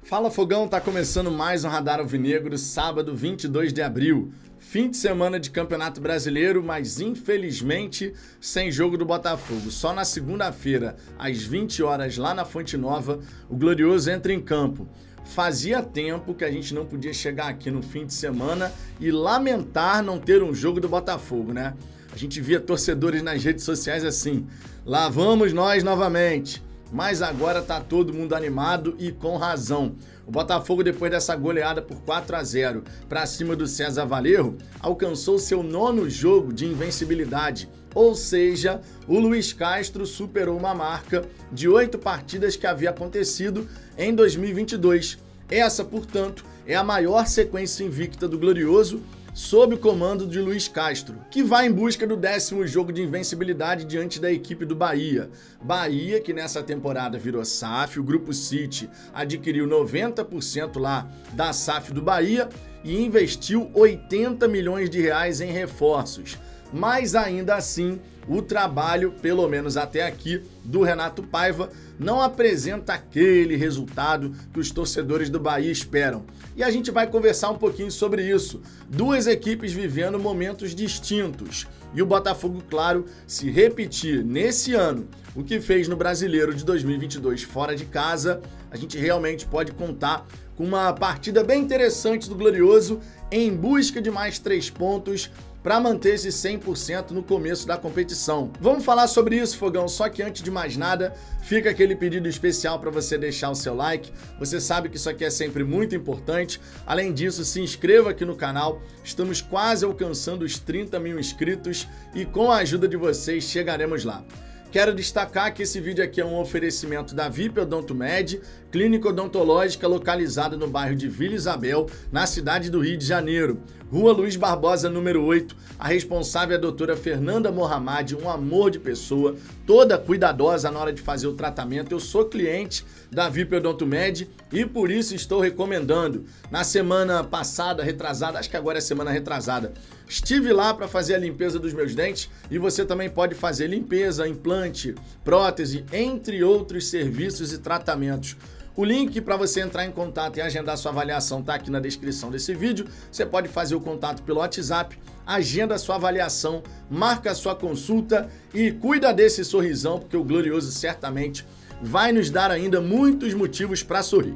Fala Fogão, tá começando mais um Radar Alvinegro, sábado 22 de abril. Fim de semana de Campeonato Brasileiro, mas infelizmente sem jogo do Botafogo. Só na segunda-feira, às 20 horas, lá na Fonte Nova, o Glorioso entra em campo. Fazia tempo que a gente não podia chegar aqui no fim de semana e lamentar não ter um jogo do Botafogo, né? A gente via torcedores nas redes sociais assim, lá vamos nós novamente. Mas agora tá todo mundo animado e com razão. O Botafogo, depois dessa goleada por 4-0 para cima do César Valerro, alcançou seu 9º jogo de invencibilidade. Ou seja, o Luiz Castro superou uma marca de 8 partidas que havia acontecido em 2022. Essa, portanto, é a maior sequência invicta do Glorioso sob o comando de Luiz Castro, que vai em busca do 10º jogo de invencibilidade diante da equipe do Bahia. Bahia, que nessa temporada virou SAF, o Grupo City adquiriu 90% lá da SAF do Bahia e investiu 80 milhões de reais em reforços. Mas ainda assim, o trabalho, pelo menos até aqui, do Renato Paiva não apresenta aquele resultado que os torcedores do Bahia esperam. E a gente vai conversar um pouquinho sobre isso. Duas equipes vivendo momentos distintos. E o Botafogo, claro, se repetir nesse ano o que fez no Brasileiro de 2022 fora de casa, a gente realmente pode contar com uma partida bem interessante do Glorioso em busca de mais 3 pontos para manter esse 100% no começo da competição. Vamos falar sobre isso, Fogão, só que antes de mais nada, fica aquele pedido especial para você deixar o seu like. Você sabe que isso aqui é sempre muito importante. Além disso, se inscreva aqui no canal. Estamos quase alcançando os 30 mil inscritos e com a ajuda de vocês chegaremos lá. Quero destacar que esse vídeo aqui é um oferecimento da VIP Odontomed, clínica odontológica localizada no bairro de Vila Isabel, na cidade do Rio de Janeiro. Rua Luiz Barbosa, número 8. A responsável é a doutora Fernanda Mohamed, um amor de pessoa, toda cuidadosa na hora de fazer o tratamento. Eu sou cliente da VIP Odontomed e por isso estou recomendando. Na semana passada, retrasada, acho que agora é semana retrasada, estive lá para fazer a limpeza dos meus dentes e você também pode fazer limpeza, implante, prótese, entre outros serviços e tratamentos. O link para você entrar em contato e agendar sua avaliação está aqui na descrição desse vídeo. Você pode fazer o contato pelo WhatsApp, agenda sua avaliação, marca a sua consulta e cuida desse sorrisão, porque o Glorioso certamente vai nos dar ainda muitos motivos para sorrir.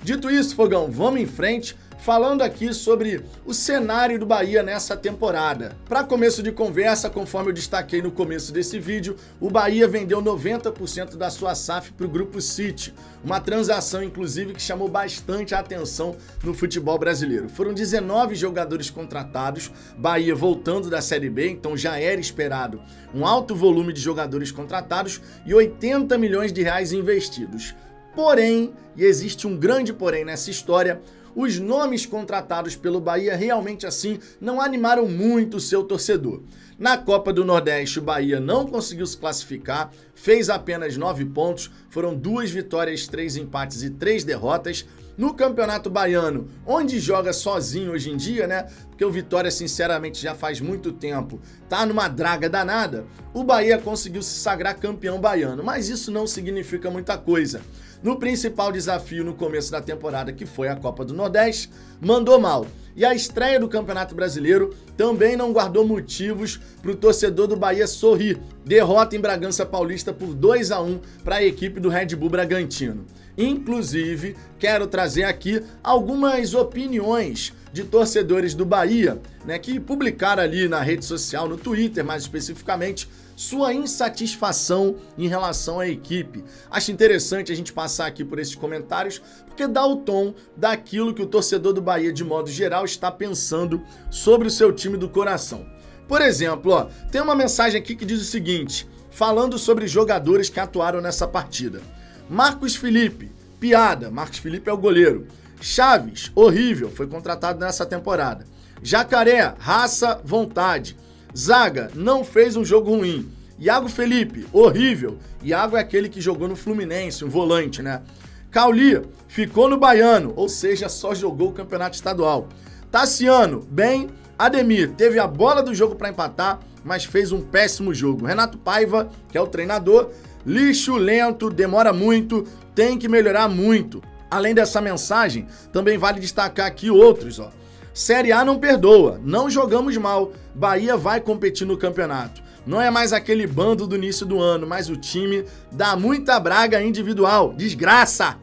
Dito isso, Fogão, vamos em frente, falando aqui sobre o cenário do Bahia nessa temporada. Para começo de conversa, conforme eu destaquei no começo desse vídeo, o Bahia vendeu 90% da sua SAF para o Grupo City, uma transação inclusive que chamou bastante a atenção no futebol brasileiro. Foram 19 jogadores contratados, Bahia voltando da Série B, então já era esperado um alto volume de jogadores contratados e 80 milhões de reais investidos. Porém, e existe um grande porém nessa história, os nomes contratados pelo Bahia realmente assim não animaram muito o seu torcedor. Na Copa do Nordeste, o Bahia não conseguiu se classificar, fez apenas 9 pontos, foram 2 vitórias, 3 empates e 3 derrotas. No Campeonato Baiano, onde joga sozinho hoje em dia, né? Porque o Vitória, sinceramente, já faz muito tempo, tá numa draga danada, o Bahia conseguiu se sagrar campeão baiano, mas isso não significa muita coisa. No principal desafio no começo da temporada, que foi a Copa do Nordeste, mandou mal. E a estreia do Campeonato Brasileiro também não guardou motivos para o torcedor do Bahia sorrir. Derrota em Bragança Paulista por 2-1 para a equipe do Red Bull Bragantino. Inclusive, quero trazer aqui algumas opiniões de torcedores do Bahia, né, que publicaram ali na rede social, no Twitter mais especificamente, sua insatisfação em relação à equipe. Acho interessante a gente passar aqui por esses comentários, porque dá o tom daquilo que o torcedor do Bahia, de modo geral, está pensando sobre o seu time do coração. Por exemplo, ó, tem uma mensagem aqui que diz o seguinte, falando sobre jogadores que atuaram nessa partida. Marcos Felipe, piada, Marcos Felipe é o goleiro. Chaves, horrível, foi contratado nessa temporada. Jacaré, raça, vontade. Zaga, não fez um jogo ruim. Iago Felipe, horrível. Iago é aquele que jogou no Fluminense, um volante, né? Cauli, ficou no Baiano, ou seja, só jogou o campeonato estadual. Tassiano, bem. Ademir, teve a bola do jogo para empatar, mas fez um péssimo jogo. Renato Paiva, que é o treinador, lixo, lento, demora muito, tem que melhorar muito. Além dessa mensagem, também vale destacar aqui outros, ó. Série A não perdoa, não jogamos mal, Bahia vai competir no campeonato. Não é mais aquele bando do início do ano, mas o time dá muita braga individual. Desgraça!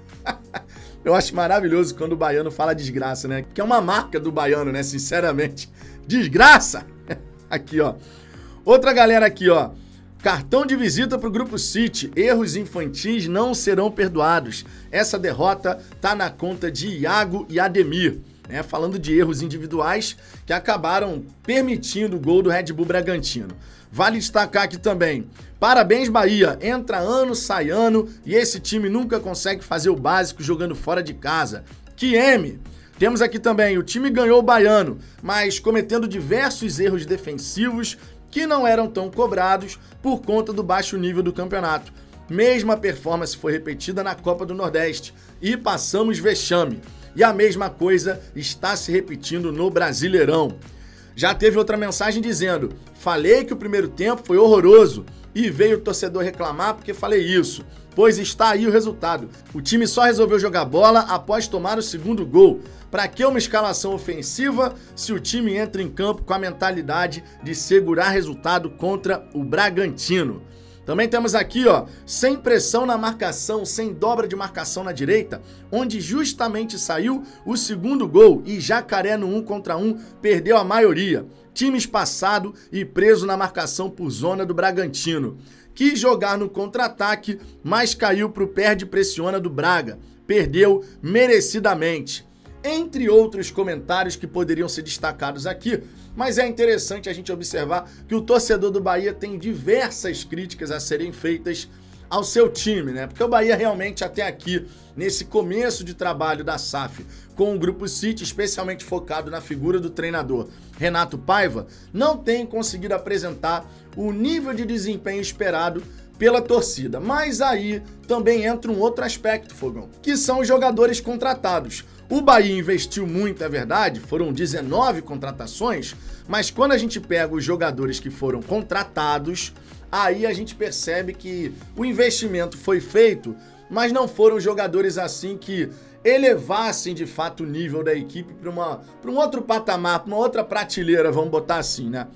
Eu acho maravilhoso quando o baiano fala desgraça, né? Que é uma marca do baiano, né? Sinceramente. Desgraça! Aqui, ó. Outra galera aqui, ó. Cartão de visita para o Grupo City. Erros infantis não serão perdoados. Essa derrota tá na conta de Iago e Ademir. Né? Falando de erros individuais que acabaram permitindo o gol do Red Bull Bragantino. Vale destacar aqui também. Parabéns, Bahia. Entra ano, sai ano e esse time nunca consegue fazer o básico jogando fora de casa. Que M! Temos aqui também, o time ganhou o Baiano, mas cometendo diversos erros defensivos que não eram tão cobrados por conta do baixo nível do campeonato. Mesma performance foi repetida na Copa do Nordeste e passamos vexame. E a mesma coisa está se repetindo no Brasileirão. Já teve outra mensagem dizendo: falei que o primeiro tempo foi horroroso e veio o torcedor reclamar porque falei isso. Pois está aí o resultado. O time só resolveu jogar bola após tomar o segundo gol. Para que uma escalação ofensiva se o time entra em campo com a mentalidade de segurar resultado contra o Bragantino? Também temos aqui, ó, sem pressão na marcação, sem dobra de marcação na direita, onde justamente saiu o segundo gol e Jacaré no 1 contra 1 perdeu a maioria. Time espaçado e preso na marcação por zona do Bragantino. Quis jogar no contra-ataque, mas caiu pro perde-pressiona do Braga. Perdeu merecidamente. Entre outros comentários que poderiam ser destacados aqui, mas é interessante a gente observar que o torcedor do Bahia tem diversas críticas a serem feitas ao seu time, né? Porque o Bahia realmente até aqui, nesse começo de trabalho da SAF com o Grupo City, especialmente focado na figura do treinador Renato Paiva, não tem conseguido apresentar o nível de desempenho esperado pela torcida. Mas aí também entra um outro aspecto, Fogão, que são os jogadores contratados. O Bahia investiu muito, é verdade, foram 19 contratações, mas quando a gente pega os jogadores que foram contratados, aí a gente percebe que o investimento foi feito, mas não foram jogadores assim que elevassem de fato o nível da equipe para um outro patamar, para uma outra prateleira, vamos botar assim, né?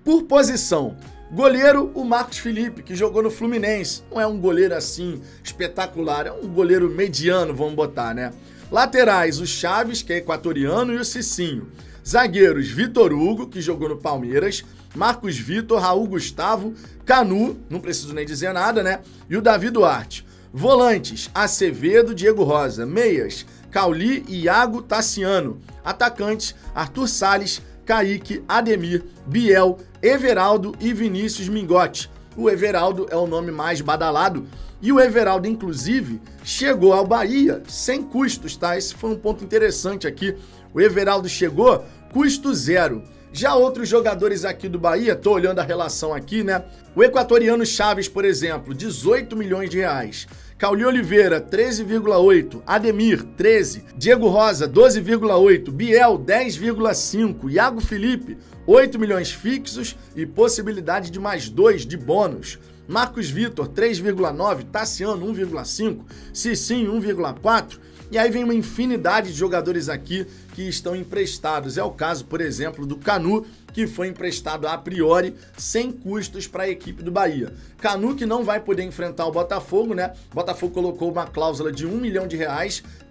Por posição, goleiro, o Marcos Felipe, que jogou no Fluminense. Não é um goleiro assim espetacular, é um goleiro mediano, vamos botar, né? Laterais, o Chaves, que é equatoriano, e o Cicinho. Zagueiros, Vitor Hugo, que jogou no Palmeiras, Marcos Vitor, Raul Gustavo, Canu, não preciso nem dizer nada, né? E o Davi Duarte. Volantes, Acevedo, Diego Rosa. Meias, Cauli e Iago Tassiano. Atacantes, Arthur Salles, Kaique, Ademir, Biel, Everaldo e Vinícius Mingotti. O Everaldo é o nome mais badalado e o Everaldo, inclusive, chegou ao Bahia sem custos, tá? Esse foi um ponto interessante aqui. O Everaldo chegou, custo zero. Já outros jogadores aqui do Bahia, tô olhando a relação aqui, né? O equatoriano Chaves, por exemplo, 18 milhões de reais. Cauli Oliveira, 13,8. Ademir, 13. Diego Rosa, 12,8. Biel, 10,5. Iago Felipe, 8 milhões fixos e possibilidade de mais 2 de bônus. Marcos Vitor, 3,9. Tassiano, 1,5. Cicinho, 1,4. E aí vem uma infinidade de jogadores aqui que estão emprestados. É o caso, por exemplo, do Canu, que foi emprestado a priori sem custos para a equipe do Bahia. Canu que não vai poder enfrentar o Botafogo, né? O Botafogo colocou uma cláusula de R$1 milhão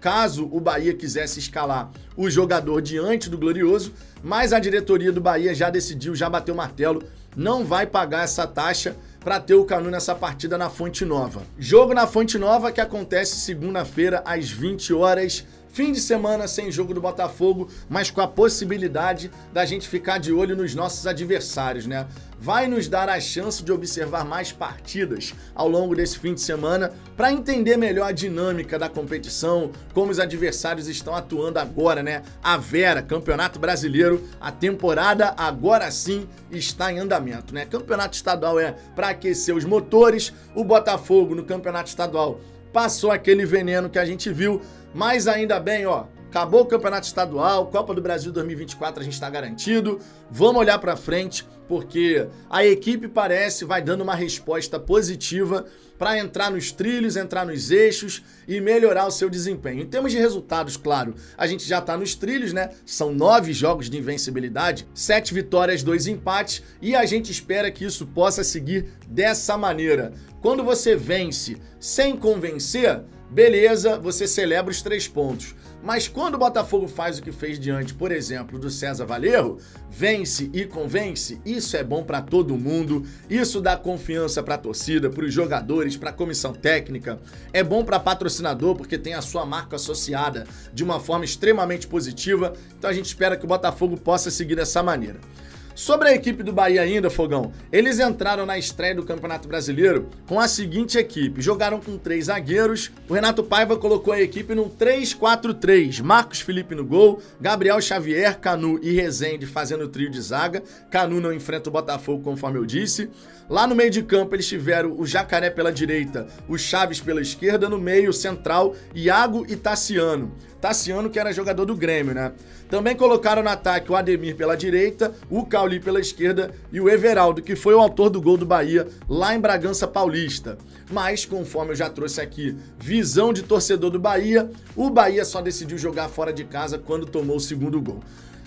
caso o Bahia quisesse escalar o jogador diante do Glorioso, mas a diretoria do Bahia já decidiu, já bateu o martelo, não vai pagar essa taxa para ter o Canu nessa partida na Fonte Nova. Jogo na Fonte Nova que acontece segunda-feira às 20 horas. Fim de semana sem jogo do Botafogo, mas com a possibilidade da gente ficar de olho nos nossos adversários, né? Vai nos dar a chance de observar mais partidas ao longo desse fim de semana para entender melhor a dinâmica da competição, como os adversários estão atuando agora, né? A Vera, Campeonato Brasileiro, a temporada agora sim está em andamento, né? Campeonato Estadual é para aquecer os motores, o Botafogo no Campeonato Estadual passou aquele veneno que a gente viu, mas ainda bem, ó, acabou o Campeonato Estadual, Copa do Brasil 2024 a gente está garantido. Vamos olhar para frente, porque a equipe vai dando uma resposta positiva para entrar nos trilhos, entrar nos eixos e melhorar o seu desempenho. Em termos de resultados, claro, a gente já está nos trilhos, né? São 9 jogos de invencibilidade, 7 vitórias, 2 empates, e a gente espera que isso possa seguir dessa maneira. Quando você vence sem convencer, beleza, você celebra os 3 pontos. Mas quando o Botafogo faz o que fez diante, por exemplo, do César Valerro, vence e convence, isso é bom para todo mundo, isso dá confiança para a torcida, para os jogadores, para a comissão técnica, é bom para patrocinador porque tem a sua marca associada de uma forma extremamente positiva, então a gente espera que o Botafogo possa seguir dessa maneira. Sobre a equipe do Bahia ainda, Fogão, eles entraram na estreia do Campeonato Brasileiro com a seguinte equipe, jogaram com 3 zagueiros, o Renato Paiva colocou a equipe num 3-4-3, Marcos Felipe no gol, Gabriel Xavier, Canu e Rezende fazendo o trio de zaga, Canu não enfrenta o Botafogo, conforme eu disse. Lá no meio de campo eles tiveram o Jacaré pela direita, o Chaves pela esquerda, no meio central, Iago e Tassiano. Tassiano que era jogador do Grêmio, né? Também colocaram no ataque o Ademir pela direita, o Cauli pela esquerda e o Everaldo, que foi o autor do gol do Bahia lá em Bragança Paulista. Mas, conforme eu já trouxe aqui, visão de torcedor do Bahia, o Bahia só decidiu jogar fora de casa quando tomou o segundo gol.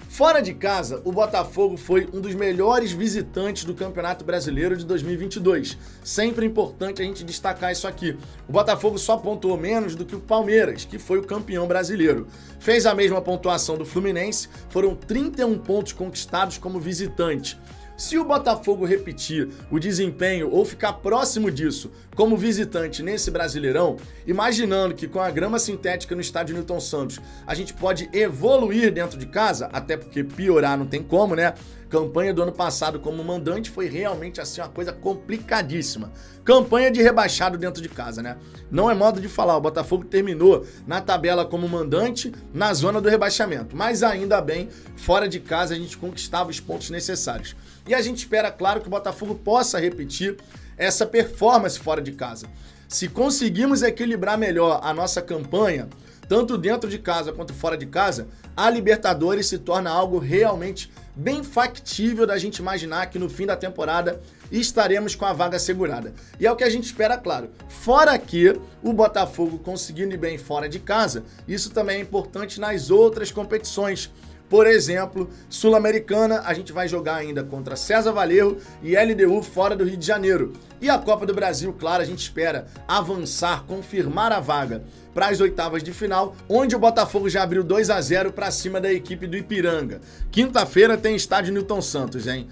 Fora de casa, o Botafogo foi um dos melhores visitantes do Campeonato Brasileiro de 2022. Sempre importante a gente destacar isso aqui. O Botafogo só pontuou menos do que o Palmeiras, que foi o campeão brasileiro. Fez a mesma pontuação do Fluminense, foram 31 pontos conquistados como visitante. Se o Botafogo repetir o desempenho ou ficar próximo disso como visitante nesse Brasileirão, imaginando que com a grama sintética no estádio Newton Santos a gente pode evoluir dentro de casa, até porque piorar não tem como, né? Campanha do ano passado como mandante foi realmente assim uma coisa complicadíssima. Campanha de rebaixado dentro de casa, né? Não é modo de falar, o Botafogo terminou na tabela como mandante na zona do rebaixamento, mas ainda bem, fora de casa a gente conquistava os pontos necessários. E a gente espera, claro, que o Botafogo possa repetir essa performance fora de casa. Se conseguirmos equilibrar melhor a nossa campanha, tanto dentro de casa quanto fora de casa, a Libertadores se torna algo realmente bem factível da gente imaginar que no fim da temporada estaremos com a vaga assegurada. E é o que a gente espera, claro. Fora que o Botafogo conseguindo ir bem fora de casa, isso também é importante nas outras competições. Por exemplo, Sul-Americana, a gente vai jogar ainda contra César Valerro e LDU fora do Rio de Janeiro. E a Copa do Brasil, claro, a gente espera avançar, confirmar a vaga para as oitavas de final, onde o Botafogo já abriu 2-0 para cima da equipe do Ipiranga. Quinta-feira tem estádio Newton Santos, hein?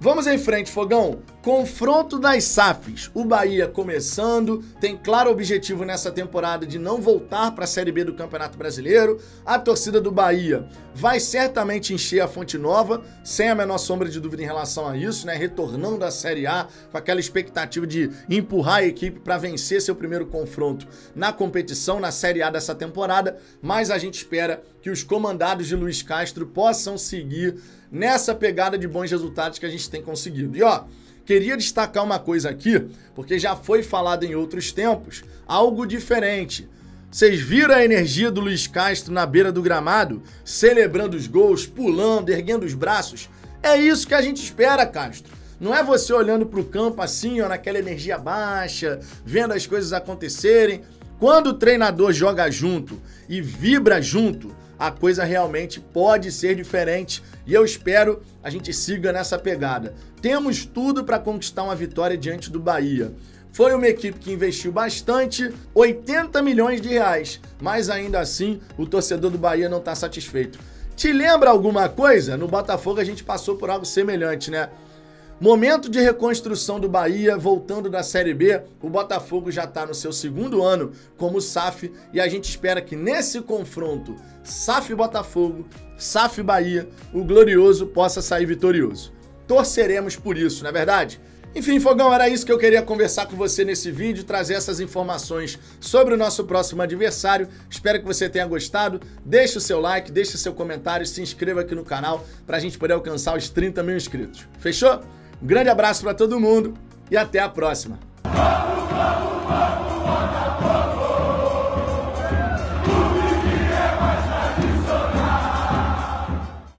Vamos em frente, Fogão. Confronto das SAFs. O Bahia começando, tem claro objetivo nessa temporada de não voltar para a Série B do Campeonato Brasileiro. A torcida do Bahia vai certamente encher a Fonte Nova, sem a menor sombra de dúvida em relação a isso, né? Retornando à Série A com aquela expectativa de empurrar a equipe para vencer seu primeiro confronto na competição, na Série A dessa temporada. Mas a gente espera que os comandados de Luiz Castro possam seguir nessa pegada de bons resultados que a gente tem conseguido. E ó, queria destacar uma coisa aqui, porque já foi falado em outros tempos, algo diferente. Vocês viram a energia do Luiz Castro na beira do gramado, celebrando os gols, pulando, erguendo os braços? É isso que a gente espera, Castro. Não é você olhando para o campo assim, ó, naquela energia baixa, vendo as coisas acontecerem. Quando o treinador joga junto e vibra junto, a coisa realmente pode ser diferente e eu espero a gente siga nessa pegada. Temos tudo para conquistar uma vitória diante do Bahia. Foi uma equipe que investiu bastante, 80 milhões de reais, mas ainda assim o torcedor do Bahia não está satisfeito. Te lembra alguma coisa? No Botafogo a gente passou por algo semelhante, né? Momento de reconstrução do Bahia, voltando da Série B, o Botafogo já está no seu segundo ano como SAF e a gente espera que nesse confronto SAF-Botafogo, SAF-Bahia, o glorioso possa sair vitorioso. Torceremos por isso, não é verdade? Enfim, Fogão, era isso que eu queria conversar com você nesse vídeo, trazer essas informações sobre o nosso próximo adversário. Espero que você tenha gostado. Deixe o seu like, deixe o seu comentário, se inscreva aqui no canal para a gente poder alcançar os 30 mil inscritos. Fechou? Um grande abraço para todo mundo e até a próxima.